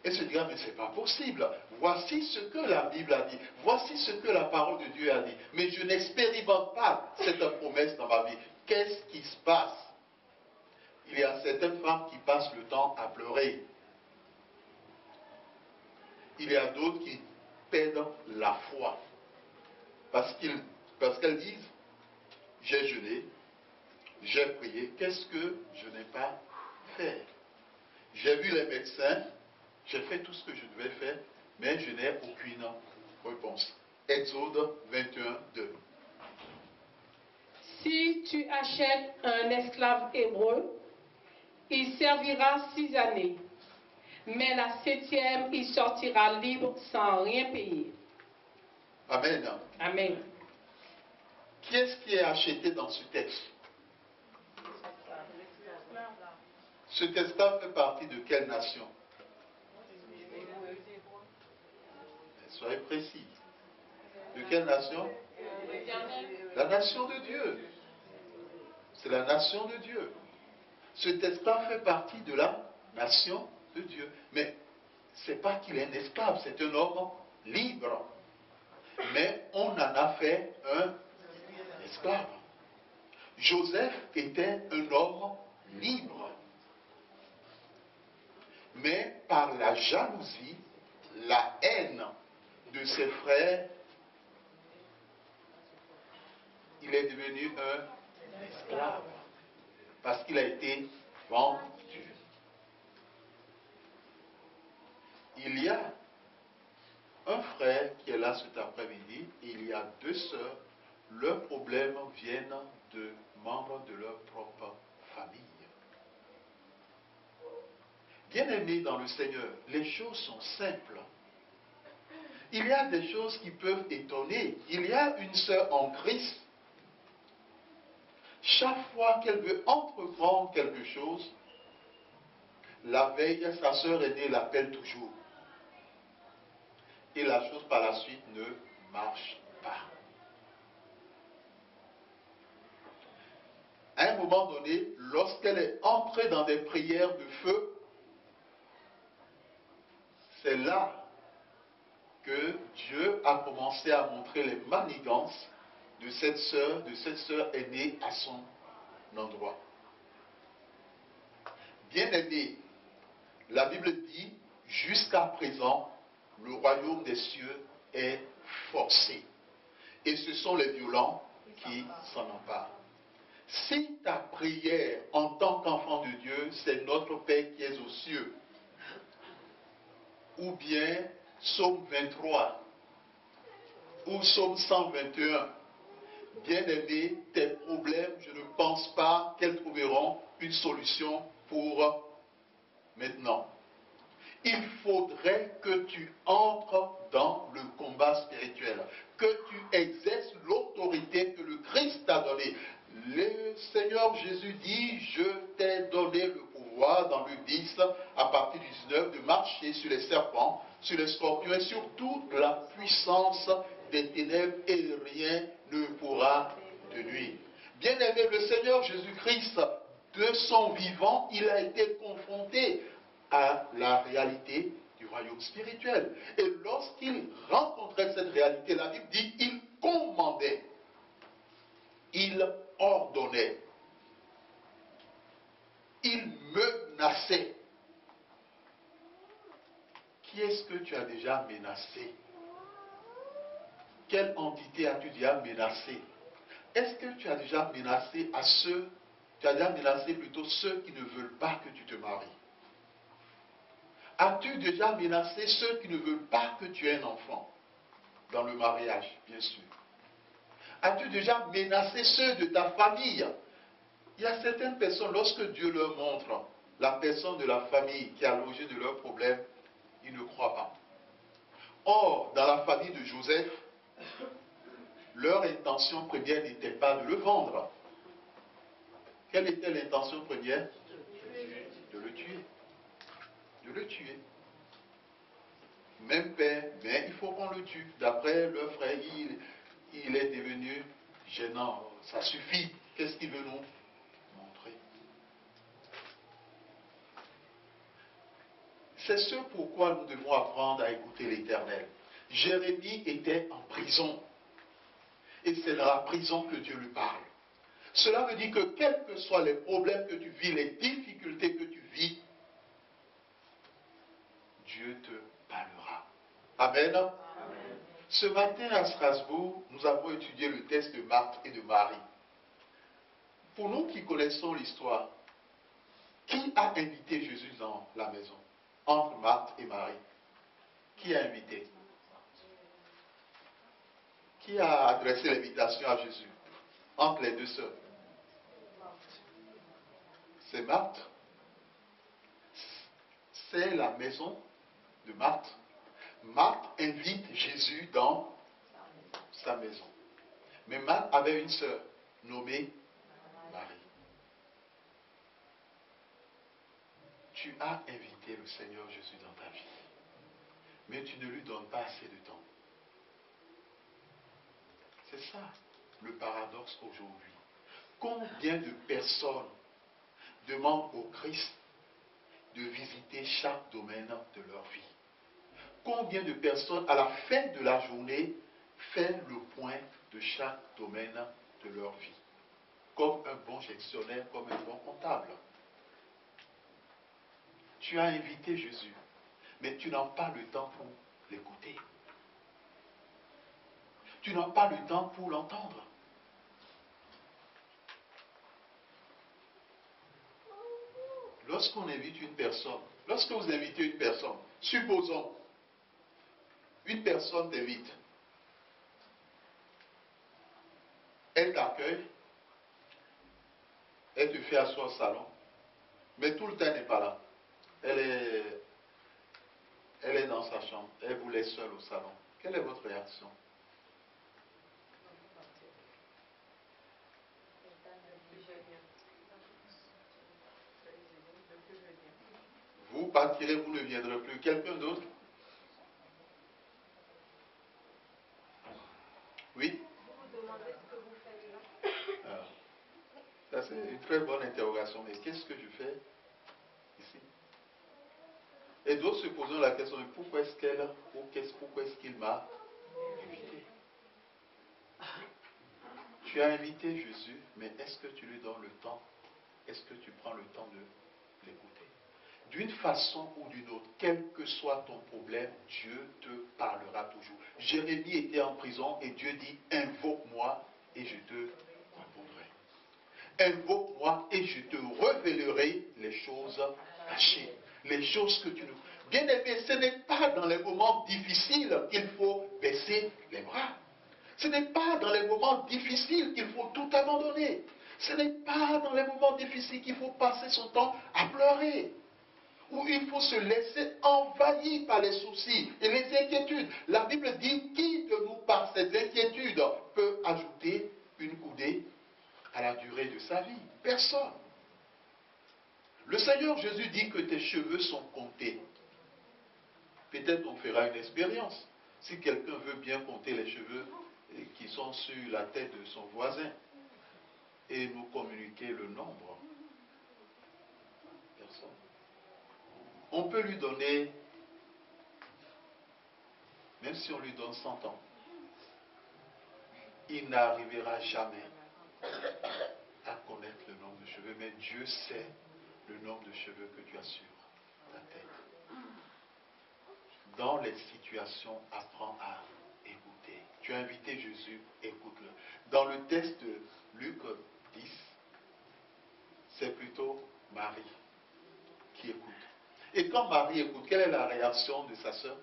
et se dira, mais c'est pas possible. Voici ce que la Bible a dit. Voici ce que la parole de Dieu a dit. Mais je n'expérimente pas cette promesse dans ma vie. Qu'est-ce qui se passe? Il y a certaines femmes qui passent le temps à pleurer. Il y a d'autres qui perdent la foi. Parce qu'elles disent, j'ai jeûné, j'ai prié, qu'est-ce que je n'ai pas fait? J'ai vu les médecins, j'ai fait tout ce que je devais faire, mais je n'ai aucune réponse. Exode 21, 2. Si tu achètes un esclave hébreu, il servira 6 années, mais la 7e, il sortira libre sans rien payer. Amen. Amen. Qui est-ce qui est acheté dans ce texte? Cet esclave fait partie de quelle nation? Soyez précis. De quelle nation? La nation de Dieu. C'est la nation de Dieu. Cet esclave fait partie de la nation de Dieu. Mais ce n'est pas qu'il est un esclave, c'est un homme libre. Mais on en a fait un esclave. Joseph était un homme libre. Mais par la jalousie, la haine de ses frères, il est devenu un esclave. Parce qu'il a été vendu. Il y a un frère qui est là cet après-midi et il y a 2 sœurs. Leurs problèmes viennent de membres de leur propre famille. Bien-aimés dans le Seigneur, les choses sont simples. Il y a des choses qui peuvent étonner. Il y a une sœur en Christ. Chaque fois qu'elle veut entreprendre quelque chose, la veille, sa sœur aînée l'appelle toujours. Et la chose par la suite ne marche pas. À un moment donné, lorsqu'elle est entrée dans des prières de feu, c'est là que Dieu a commencé à montrer les manigances de cette sœur aînée à son endroit. Bien-aimé, la Bible dit, jusqu'à présent, le royaume des cieux est forcé. Et ce sont les violents qui s'en emparent. Si ta prière en tant qu'enfant de Dieu, c'est notre Père qui est aux cieux, ou bien Psaume 23, ou Psaume 121, bien-aimé, tes problèmes, je ne pense pas qu'elles trouveront une solution pour maintenant. Il faudrait que tu entres dans le combat spirituel, que tu exerces l'autorité que le Christ t'a donnée. Le Seigneur Jésus dit, je t'ai donné le pouvoir, dans Luc 10, à partir du 19, de marcher sur les serpents, sur les scorpions et sur toute la puissance des ténèbres, et rien ne pourra te nuire. Bien-aimé, le Seigneur Jésus-Christ, de son vivant, il a été confronté à la réalité du royaume spirituel. Et lorsqu'il rencontrait cette réalité, la Bible dit, il commandait, il ordonnait, il menaçait. Qui est-ce que tu as déjà menacé? Quelle entité as-tu déjà menacé? Est-ce que tu as déjà menacé tu as déjà menacé plutôt ceux qui ne veulent pas que tu te maries? As-tu déjà menacé ceux qui ne veulent pas que tu aies un enfant? Dans le mariage, bien sûr. As-tu déjà menacé ceux de ta famille? Il y a certaines personnes, lorsque Dieu leur montre la personne de la famille qui a logé de leurs problèmes, ils ne croient pas. Or, dans la famille de Joseph, leur intention première n'était pas de le vendre. Quelle était l'intention première? De le tuer. De le tuer. Même père, mais il faut qu'on le tue. D'après leur frère, il est devenu gênant. Ça suffit. Qu'est-ce qu'il veut nous montrer? C'est ce pourquoi nous devons apprendre à écouter l'Éternel. Jérémie était en prison. Et c'est dans la prison que Dieu lui parle. Cela veut dire que quels que soient les problèmes que tu vis, les difficultés que tu vis, Dieu te parlera. Amen. Amen. Ce matin à Strasbourg, nous avons étudié le test de Marthe et de Marie. Pour nous qui connaissons l'histoire, qui a invité Jésus dans la maison? Entre Marthe et Marie. Qui a invité? Qui a adressé l'invitation à Jésus? Entre les deux sœurs. C'est Marthe. C'est la maison de Marthe. Marthe invite Jésus dans sa maison. Mais Marthe avait une sœur nommée Marie. Tu as invité le Seigneur Jésus dans ta vie, mais tu ne lui donnes pas assez de temps. C'est ça le paradoxe aujourd'hui. Combien de personnes demandent au Christ de visiter chaque domaine de leur vie? Combien de personnes, à la fin de la journée, font le point de chaque domaine de leur vie? Comme un bon gestionnaire, comme un bon comptable. Tu as invité Jésus, mais tu n'as pas le temps pour l'écouter. Tu n'as pas le temps pour l'entendre. Lorsqu'on invite une personne, lorsque vous invitez une personne, supposons, une personne t'invite, elle t'accueille, elle te fait asseoir au salon, mais tout le temps elle n'est pas là. Elle est dans sa chambre, elle vous laisse seule au salon. Quelle est votre réaction? Vous partirez, vous ne viendrez plus. Quelqu'un d'autre? Oui? Alors, ça c'est une très bonne interrogation. Mais qu'est-ce que je fais ici? Et d'autres se posent la question, pourquoi est-ce qu'elle, pourquoi est-ce qu'il m'a invité? Tu as invité Jésus, mais est-ce que tu lui donnes le temps? Est-ce que tu prends le temps de l'écouter? D'une façon ou d'une autre, quel que soit ton problème, Dieu te parlera toujours. Jérémie était en prison et Dieu dit, invoque-moi et je te répondrai. Invoque-moi et je te révélerai les choses cachées. Les choses que tu ne... Bien-aimé, ce n'est pas dans les moments difficiles qu'il faut baisser les bras. Ce n'est pas dans les moments difficiles qu'il faut tout abandonner. Ce n'est pas dans les moments difficiles qu'il faut passer son temps à pleurer. Où il faut se laisser envahir par les soucis et les inquiétudes. La Bible dit, qui de nous, par ces inquiétudes, peut ajouter une coudée à la durée de sa vie? Personne. Le Seigneur Jésus dit que tes cheveux sont comptés. Peut-être on fera une expérience. Si quelqu'un veut bien compter les cheveux qui sont sur la tête de son voisin et nous communiquer le nombre. Personne. On peut lui donner, même si on lui donne 100 ans, il n'arrivera jamais à connaître le nombre de cheveux, mais Dieu sait le nombre de cheveux que tu as sur ta tête. Dans les situations, apprends à écouter. Tu as invité Jésus, écoute-le. Dans le texte de Luc 10, c'est plutôt Marie qui écoute. Et quand Marie écoute, quelle est la réaction de sa sœur?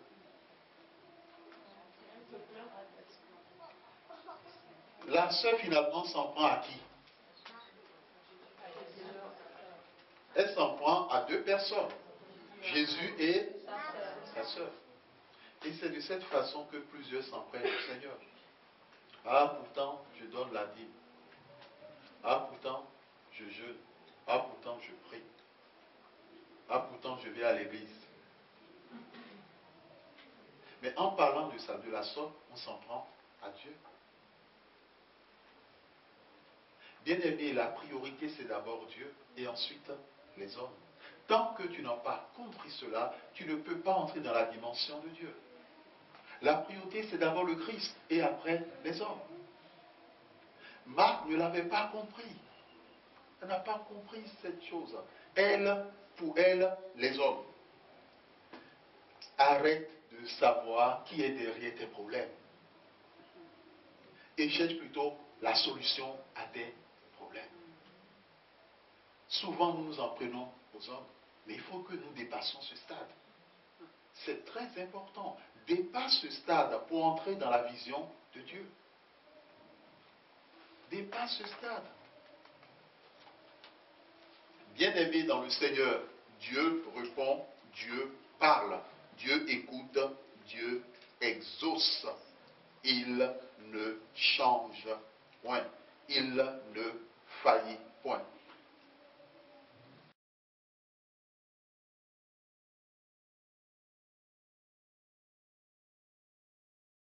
La sœur finalement s'en prend à qui? Elle s'en prend à deux personnes, Jésus et sa sœur. Et c'est de cette façon que plusieurs s'en prennent au Seigneur. Ah, pourtant, je donne la dîme. Ah, pourtant, je jeûne. Ah, pourtant, je prie. Ah, pourtant, je vais à l'église. Mais en parlant de ça, de la sorte, on s'en prend à Dieu. Bien aimé, la priorité, c'est d'abord Dieu et ensuite les hommes. Tant que tu n'as pas compris cela, tu ne peux pas entrer dans la dimension de Dieu. La priorité, c'est d'abord le Christ et après les hommes. Marc ne l'avait pas compris. Elle n'a pas compris cette chose. Elle, pour elle, les hommes. Arrête de savoir qui est derrière tes problèmes. Et cherche plutôt la solution à tes problèmes. Souvent, nous nous en prenons aux hommes, mais il faut que nous dépassions ce stade. C'est très important. Dépasse ce stade pour entrer dans la vision de Dieu. Dépasse ce stade. Bien-aimé dans le Seigneur, Dieu répond, Dieu parle, Dieu écoute, Dieu exauce. Il ne change point. Il ne faillit point.